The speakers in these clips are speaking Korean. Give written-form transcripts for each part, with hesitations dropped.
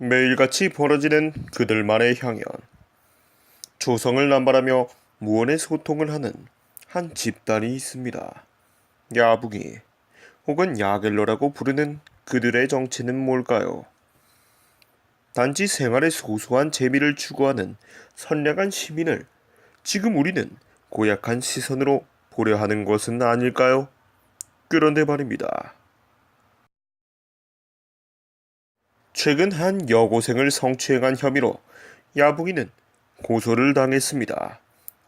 매일같이 벌어지는 그들만의 향연. 조성을 남발하며 무언의 소통을 하는 한 집단이 있습니다. 야부기 혹은 야겔러라고 부르는 그들의 정체는 뭘까요? 단지 생활의 소소한 재미를 추구하는 선량한 시민을 지금 우리는 고약한 시선으로 보려 하는 것은 아닐까요? 그런데 말입니다. 최근 한 여고생을 성추행한 혐의로 야부기는 고소를 당했습니다.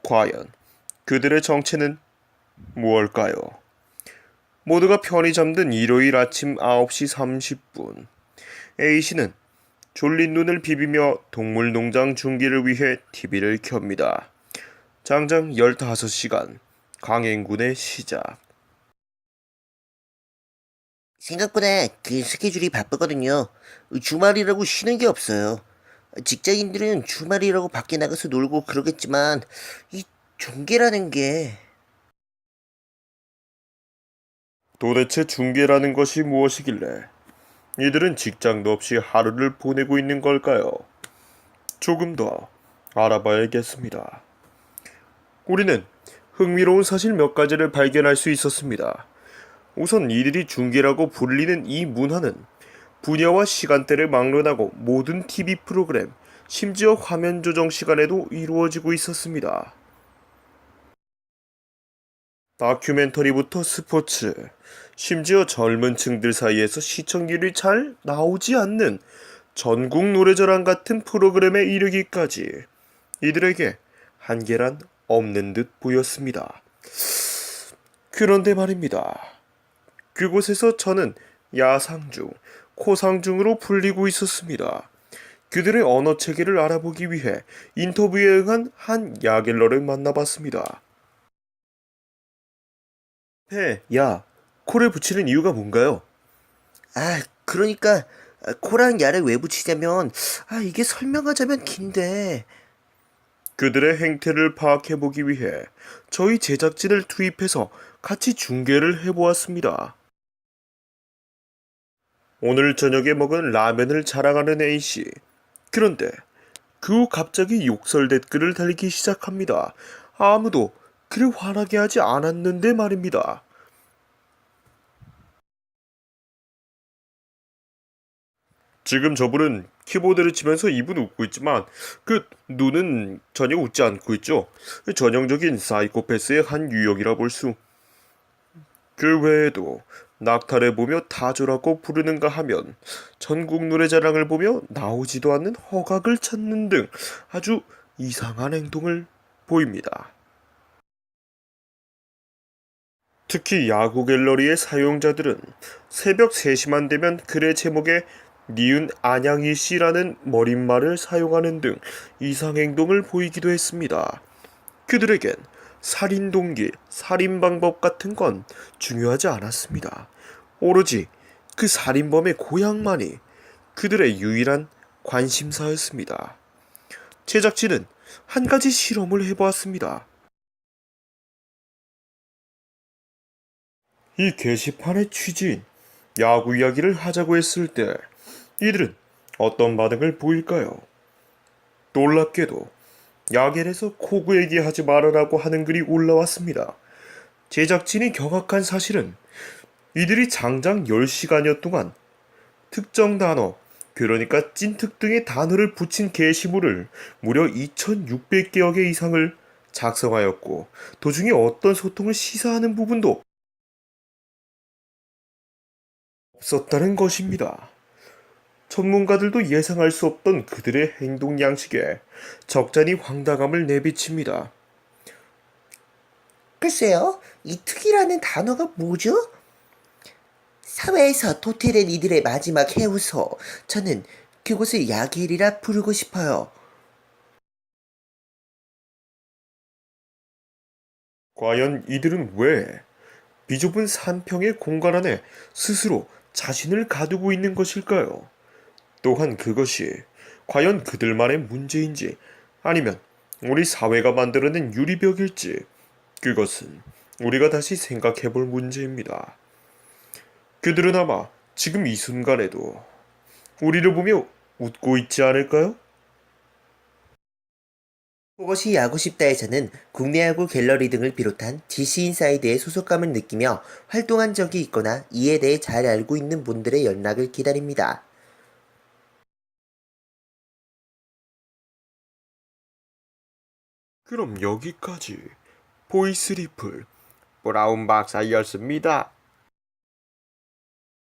과연 그들의 정체는 무엇일까요? 모두가 편히 잠든 일요일 아침 9시 30분, A씨는 졸린 눈을 비비며 동물농장 중계를 위해 TV를 켭니다. 장장 15시간, 강행군의 시작. 생각보다 그 스케줄이 바쁘거든요. 주말이라고 쉬는 게 없어요. 직장인들은 주말이라고 밖에 나가서 놀고 그러겠지만, 이 종계라는 게, 도대체 중계라는 것이 무엇이길래 이들은 직장도 없이 하루를 보내고 있는 걸까요? 조금 더 알아봐야겠습니다. 우리는 흥미로운 사실 몇 가지를 발견할 수 있었습니다. 우선 이들이 중계라고 불리는 이 문화는 분야와 시간대를 막론하고 모든 TV 프로그램, 심지어 화면 조정 시간에도 이루어지고 있었습니다. 다큐멘터리부터 스포츠, 심지어 젊은 층들 사이에서 시청률이 잘 나오지 않는 전국 노래자랑 같은 프로그램에 이르기까지 이들에게 한계란 없는 듯 보였습니다. 그런데 말입니다. 그곳에서 저는 야상중, 코상중으로 불리고 있었습니다. 그들의 언어 체계를 알아보기 위해 인터뷰에 응한 한 야겔러를 만나봤습니다. 야, 코를 붙이는 이유가 뭔가요? 그러니까, 코랑 야를 왜 붙이냐면, 이게 설명하자면 긴데, 그들의 행태를 파악해보기 위해 저희 제작진을 투입해서 같이 중계를 해보았습니다. 오늘 저녁에 먹은 라면을 자랑하는 A씨. 그런데 그 후 갑자기 욕설 댓글을 달리기 시작합니다. 아무도 그를 화나게 하지 않았는데 말입니다. 지금 저분은 키보드를 치면서 입은 웃고 있지만 그 눈은 전혀 웃지 않고 있죠. 전형적인 사이코패스의 한 유형이라 볼 수. 그 외에도 낙타를 보며 다조라고 부르는가 하면 전국 노래자랑을 보며 나오지도 않는 허각을 찾는 등 아주 이상한 행동을 보입니다. 특히 야구 갤러리의 사용자들은 새벽 3시만 되면 글의 제목에 니은 안양이 씨라는 머릿말을 사용하는 등 이상 행동을 보이기도 했습니다. 그들에겐 살인 동기, 살인 방법 같은 건 중요하지 않았습니다. 오로지 그 살인범의 고향만이 그들의 유일한 관심사였습니다. 제작진은 한 가지 실험을 해보았습니다. 이 게시판의 취지인 야구 이야기를 하자고 했을 때 이들은 어떤 반응을 보일까요? 놀랍게도 야겔에서 코그 얘기하지 말아라고 하는 글이 올라왔습니다. 제작진이 경악한 사실은 이들이 장장 10시간여 동안 특정 단어, 그러니까 찐특 등의 단어를 붙인 게시물을 무려 2600개여 개 이상을 작성하였고 도중에 어떤 소통을 시사하는 부분도 없었다는 것입니다. 전문가들도 예상할 수 없던 그들의 행동 양식에 적잖이 황당함을 내비칩니다. 글쎄요, 이 특이라는 단어가 뭐죠? 사회에서 도태된 이들의 마지막 해우소. 저는 그곳을 야길이라 부르고 싶어요. 과연 이들은 왜 비좁은 산평의 공간 안에 스스로 자신을 가두고 있는 것일까요? 또한 그것이 과연 그들만의 문제인지 아니면 우리 사회가 만들어낸 유리벽일지 그것은 우리가 다시 생각해 볼 문제입니다. 그들은 아마 지금 이 순간에도 우리를 보며 웃고 있지 않을까요? 그것이 야구 싶다에서는 국내 야구 갤러리 등을 비롯한 DC 인사이드의 소속감을 느끼며 활동한 적이 있거나 이에 대해 잘 알고 있는 분들의 연락을 기다립니다. 그럼 여기까지 보이스 리플 브라운 박사였습니다.